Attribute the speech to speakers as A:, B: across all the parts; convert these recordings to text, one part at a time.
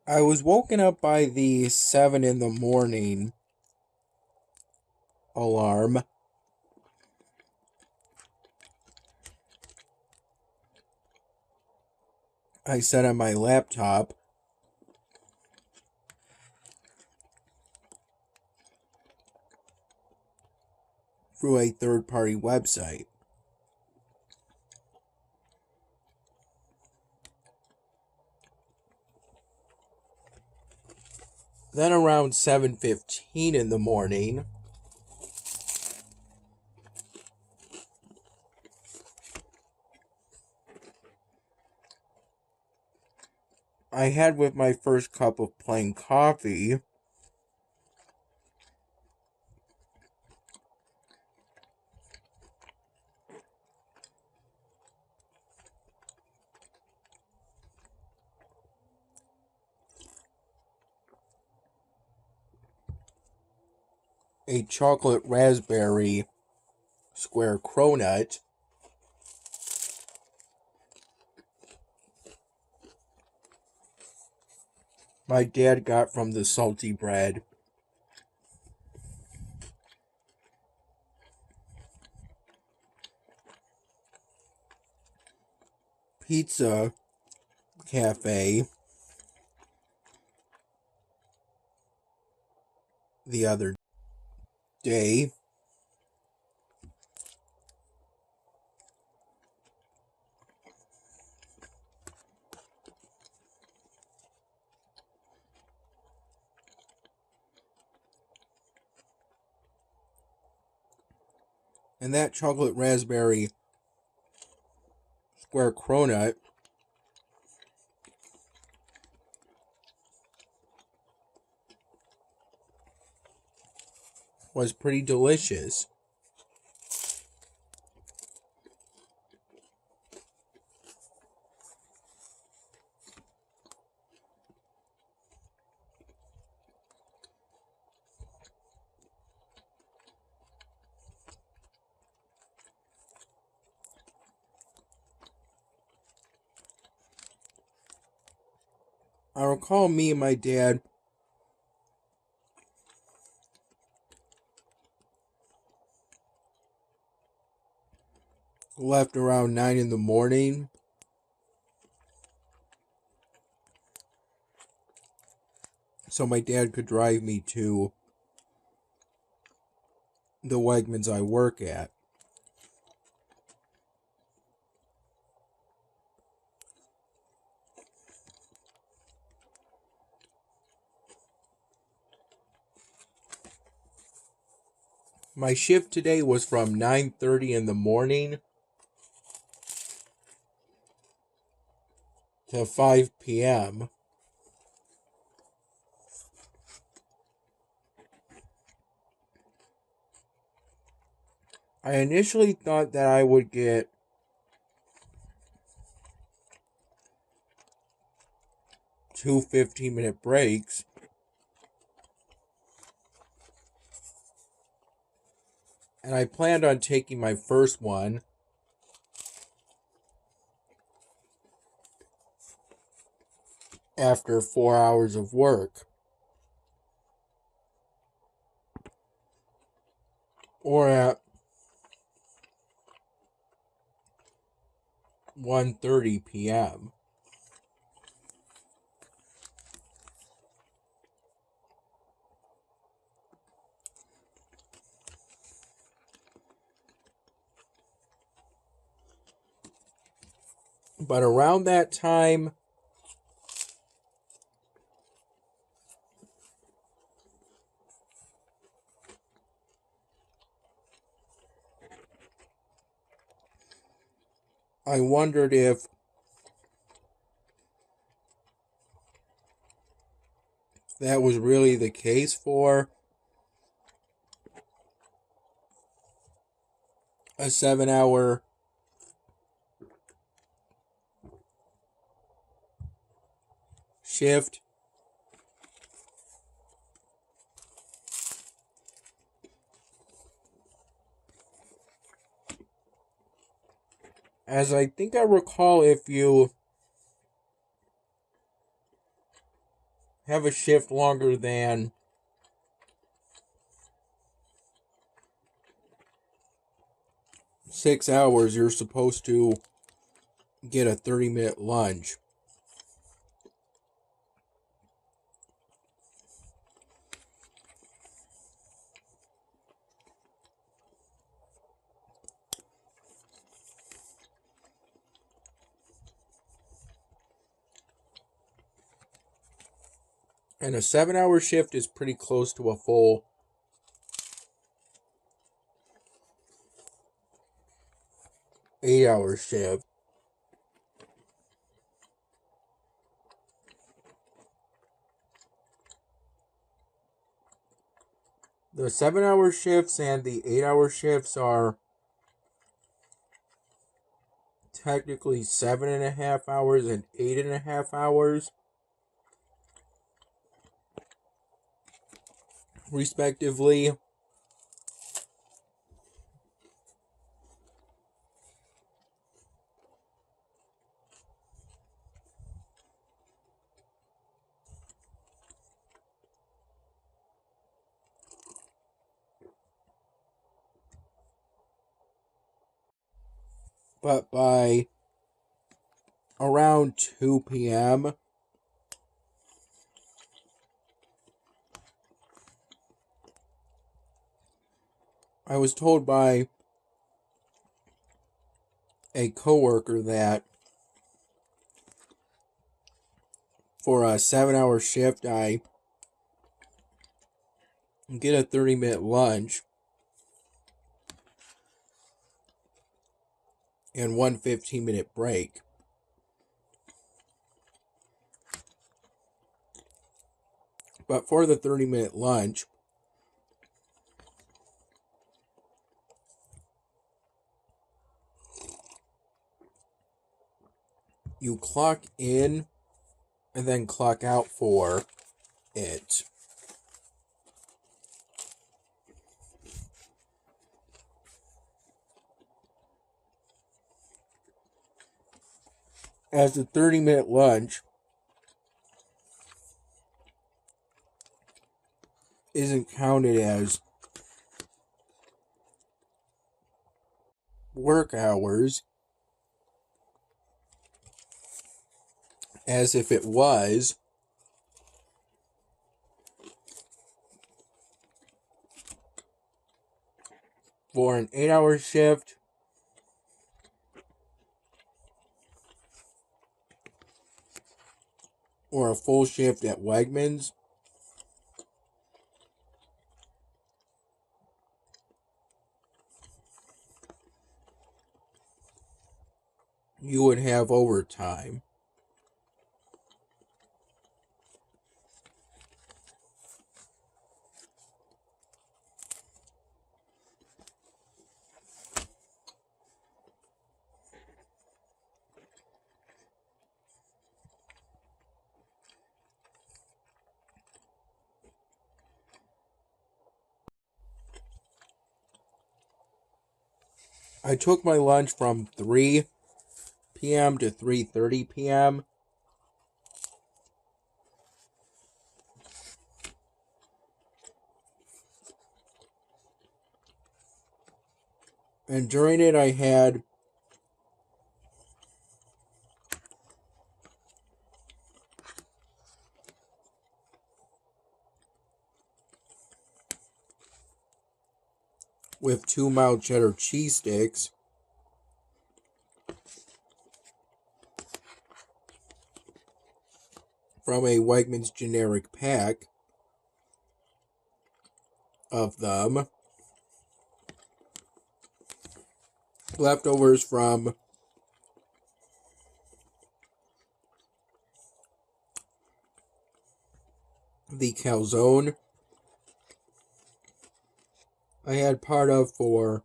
A: I was woken up by the 7 in the morning alarm. I set on my laptop. Through a third-party website. Then around 7:15 in the morning, I had with my first cup of plain coffee a chocolate raspberry square cronut, my dad got from the salty bread, pizza cafe the other day. And that chocolate raspberry square cronut was pretty delicious. I recall me and my dad left around 9 in the morning so my dad could drive me to the Wegmans I work at. My shift today was from 9:30 in the morning to 5 p.m. I initially thought that I would get two 15-minute breaks, and I planned on taking my first one after 4 hours of work, or at 1:30 p.m. But around that time, I wondered if that was really the case for a 7-hour shift. As I think I recall, if you have a shift longer than 6 hours, you're supposed to get a 30-minute lunch. And a 7-hour shift is pretty close to a full 8-hour shift. The 7-hour shifts and the 8-hour shifts are technically 7.5 hours and 8.5 hours, respectively. But by around 2 p.m., I was told by a coworker that for a 7-hour shift, I get a 30-minute lunch and one 15-minute break. But for the 30-minute lunch, you clock in and then clock out for it. As the 30-minute lunch isn't counted as work hours, as if it was, for an 8-hour shift, or a full shift at Wegmans, you would have overtime. I took my lunch from 3 p.m. to 3:30 p.m. And during it, I had with 2 mild cheddar cheese sticks, from a Wegmans generic pack of them, leftovers from the calzone I had part of for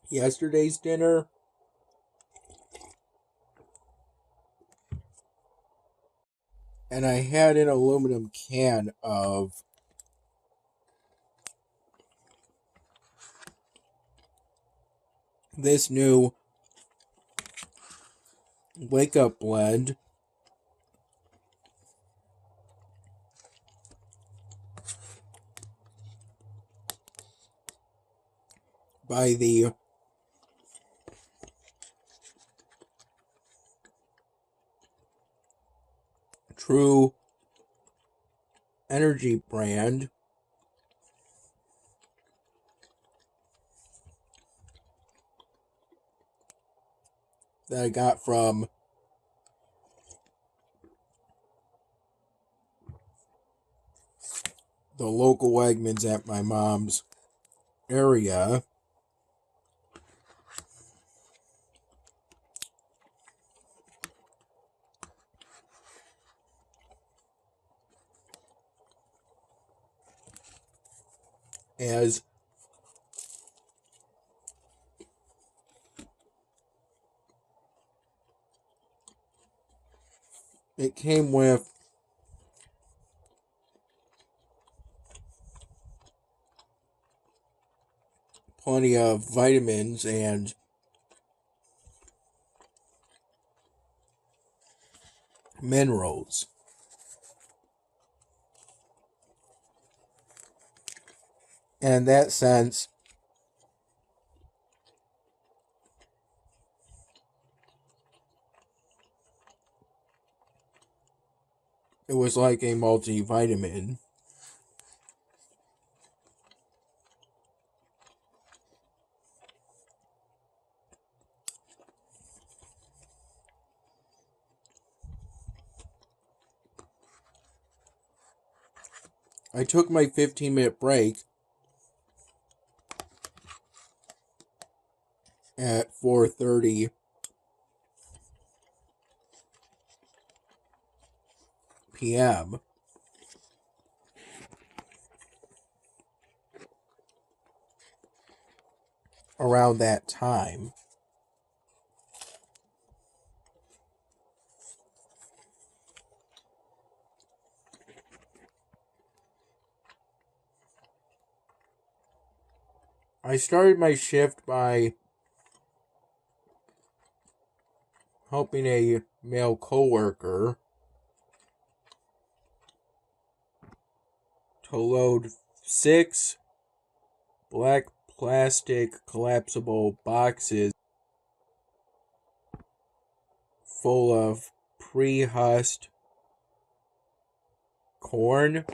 A: yesterday's dinner, and I had an aluminum can of this new Wake Up blend by the True Energy brand that I got from the local Wegmans at my mom's area. As it came with plenty of vitamins and minerals. And in that sense, it was like a multivitamin. I took my 15-minute break at 4:30 p.m. Around that time. I started my shift by helping a male coworker to load 6 black plastic collapsible boxes full of pre-husked corn.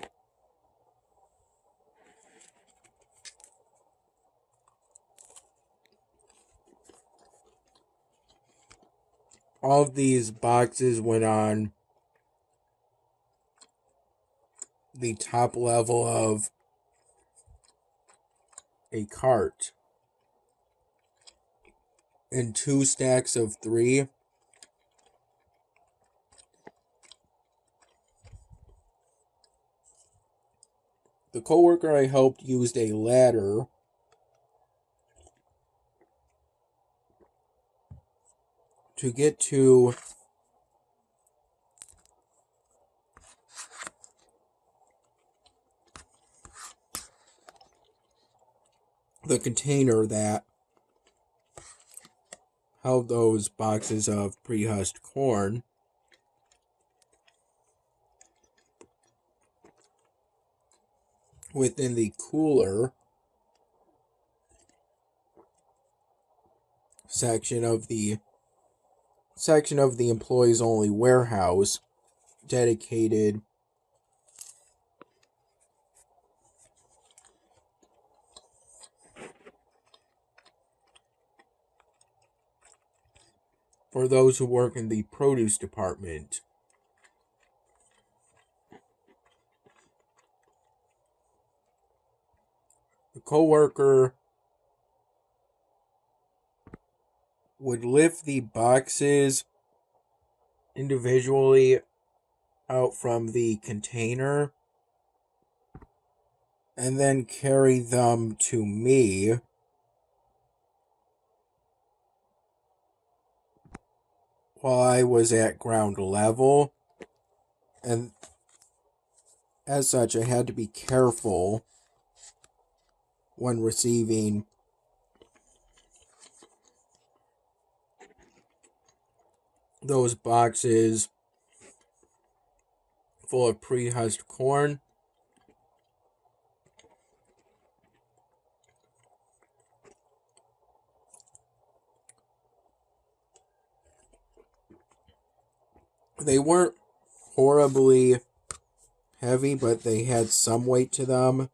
A: All of these boxes went on the top level of a cart in 2 stacks of 3. The coworker I helped used a ladder to get to the container that held those boxes of pre-husked corn. Within the cooler section of the employees only warehouse dedicated for those who work in the produce department. The coworker would lift the boxes individually out from the container and then carry them to me while I was at ground level. And as such, I had to be careful when receiving those boxes full of pre-husked corn. They weren't horribly heavy, but they had some weight to them.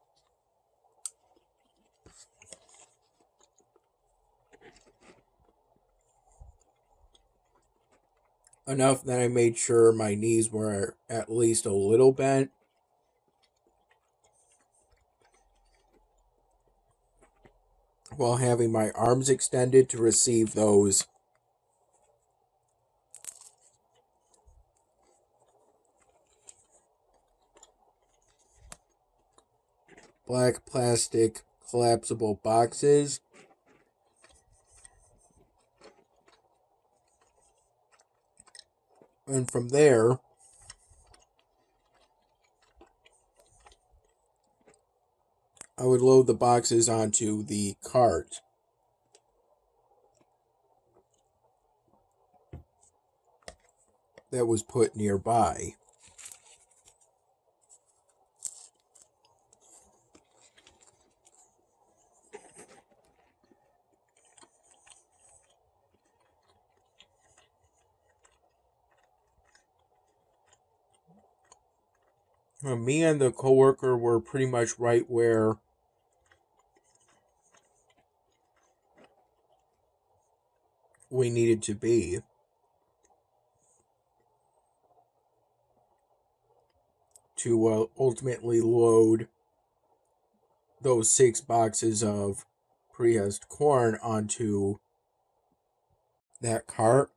A: Enough that I made sure my knees were at least a little bent. While having my arms extended to receive those black plastic collapsible boxes. And from there, I would load the boxes onto the cart. That was put nearby. Me and the coworker were pretty much right where we needed to be to ultimately load those 6 boxes of pre-husked corn onto that cart.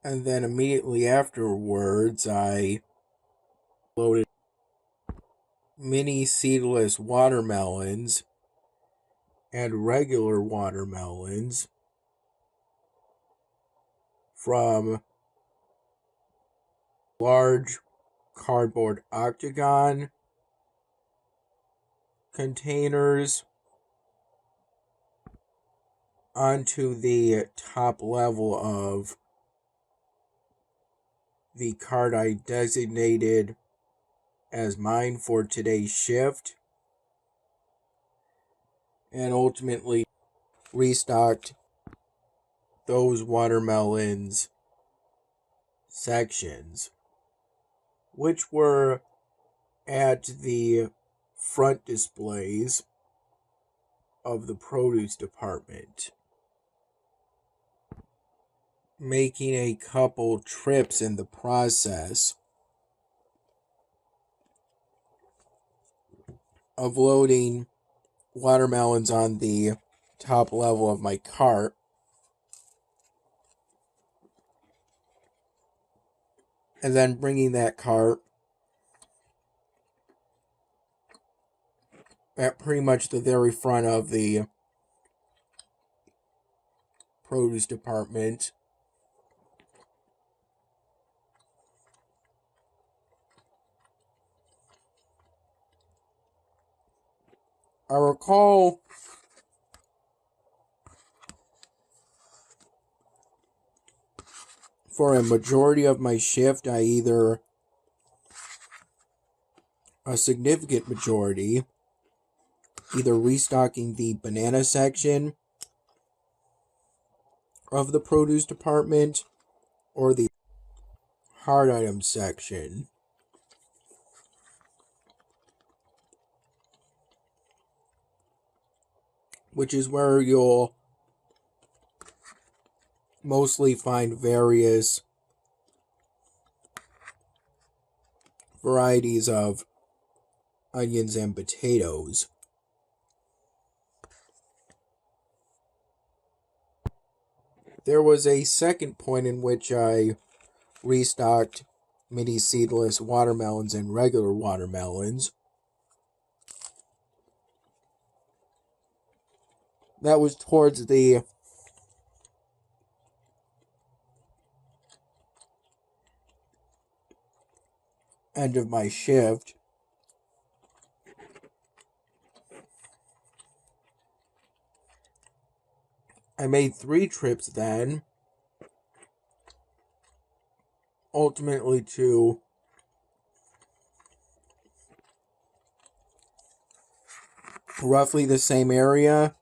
A: And then immediately afterwards, I loaded mini seedless watermelons and regular watermelons from large cardboard octagon containers onto the top level of the cart I designated as mine for today's shift, and ultimately restocked those watermelons sections, which were at the front displays of the produce department, making a couple trips in the process of loading watermelons on the top level of my cart, and then bringing that cart at pretty much the very front of the produce department. I recall for a majority of my shift, a significant majority, either restocking the banana section of the produce department or the hard items section, which is where you'll mostly find various varieties of onions and potatoes. There was a second point in which I restocked mini seedless watermelons and regular watermelons. That was towards the end of my shift. I made 3 trips then, ultimately to roughly the same area.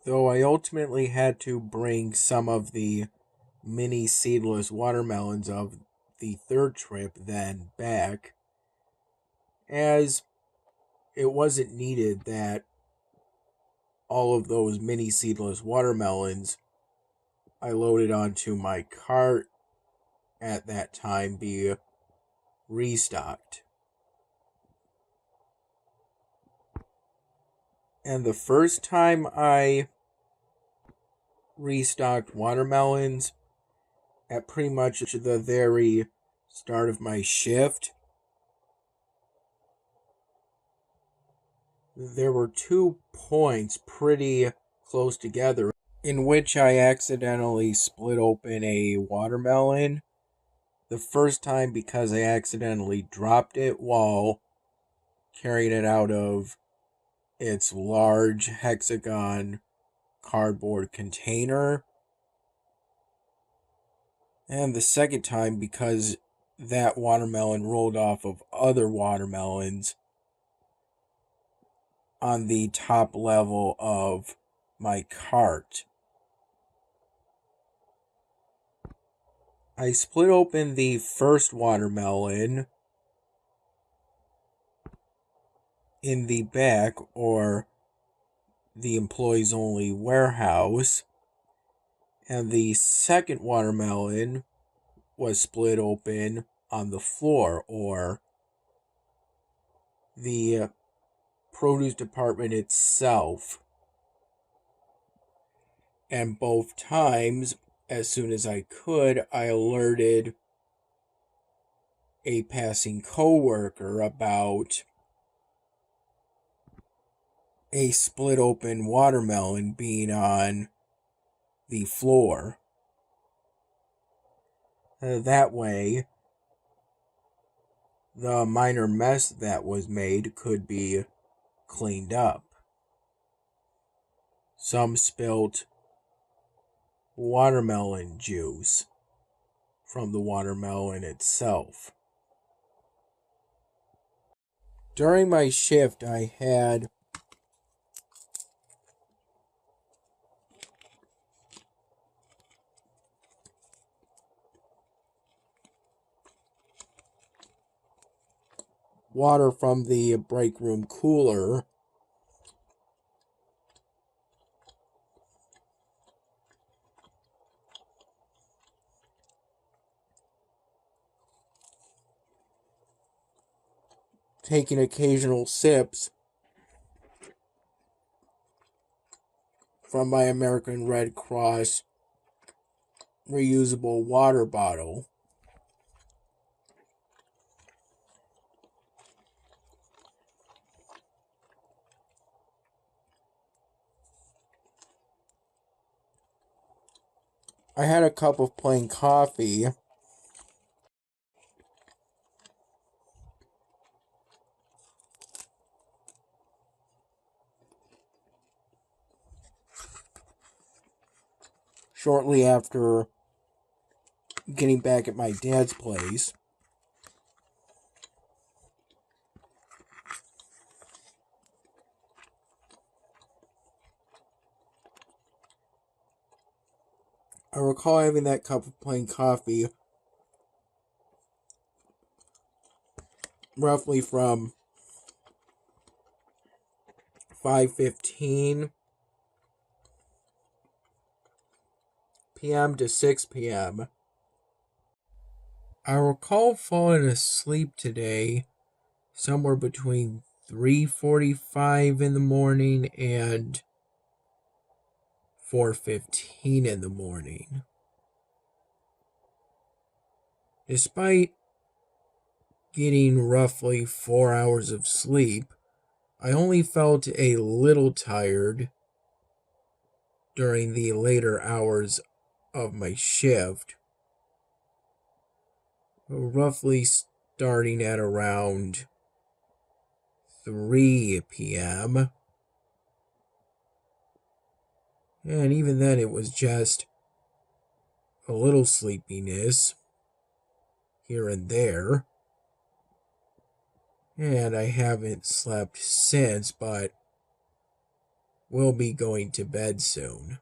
A: though I ultimately had to bring some of the mini seedless watermelons of the third trip then back, as it wasn't needed that all of those mini seedless watermelons I loaded onto my cart at that time be restocked. And the first time I restocked watermelons, at pretty much the very start of my shift, there were 2 points pretty close together in which I accidentally split open a watermelon. The first time because I accidentally dropped it while carrying it out of its large hexagon cardboard container. And the second time because that watermelon rolled off of other watermelons on the top level of my cart. I split open the first watermelon in the back, or the employees only warehouse, and the second watermelon was split open on the floor, or the produce department itself. And both times, as soon as I could, I alerted a passing coworker about a split open watermelon being on the floor. That way, the minor mess that was made could be cleaned up. Some spilt watermelon juice from the watermelon itself. During my shift, I had water from the break room cooler taking occasional sips from my American Red Cross reusable water bottle. I had a cup of plain coffee shortly after getting back at my dad's place. I recall having that cup of plain coffee roughly from 5:15 p.m. to 6 p.m. I recall falling asleep today somewhere between 3:45 in the morning and 4:15 in the morning. Despite getting roughly 4 hours of sleep, I only felt a little tired during the later hours of my shift, roughly starting at around 3 p.m. And even then, it was just a little sleepiness here and there. And I haven't slept since, but will be going to bed soon.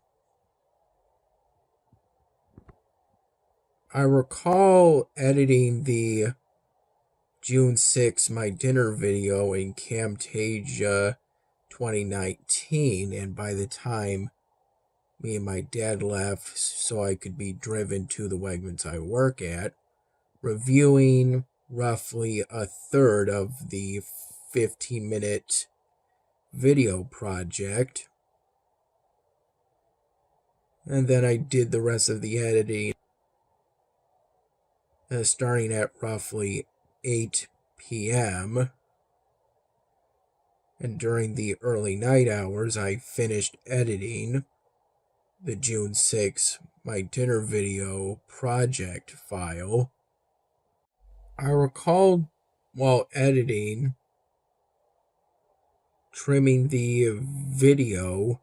A: I recall editing the June 6th My Dinner video in Camtasia 2019, and by the time me and my dad left so I could be driven to the Wegmans I work at, reviewing roughly a third of the 15-minute video project. And then I did the rest of the editing, starting at roughly 8 p.m. And during the early night hours, I finished editing the June 6th My Dinner video project file. I recall while editing, trimming the video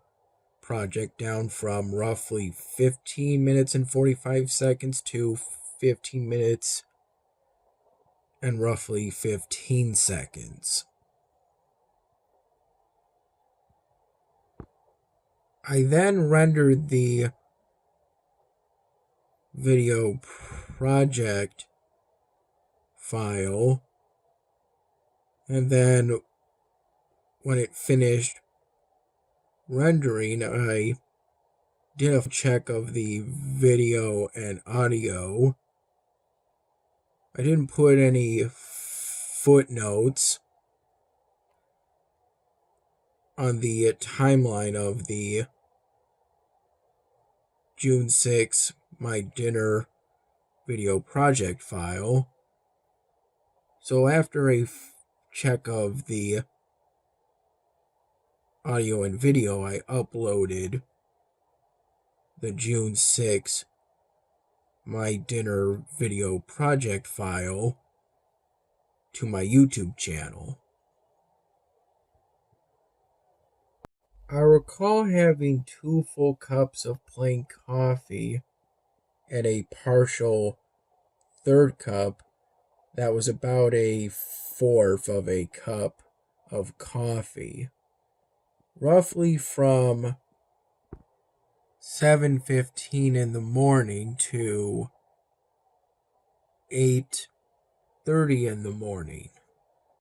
A: project down from roughly 15 minutes and 45 seconds to 15 minutes and roughly 15 seconds. I then rendered the video project file, and then when it finished rendering, I did a check of the video and audio. I didn't put any footnotes on the timeline of the June 6th My Dinner video project file. So after a check of the audio and video, I uploaded the June 6th My Dinner video project file to my YouTube channel. I recall having 2 full cups of plain coffee and a partial third cup that was about a fourth of a cup of coffee, roughly from 7:15 in the morning to 8:30 in the morning.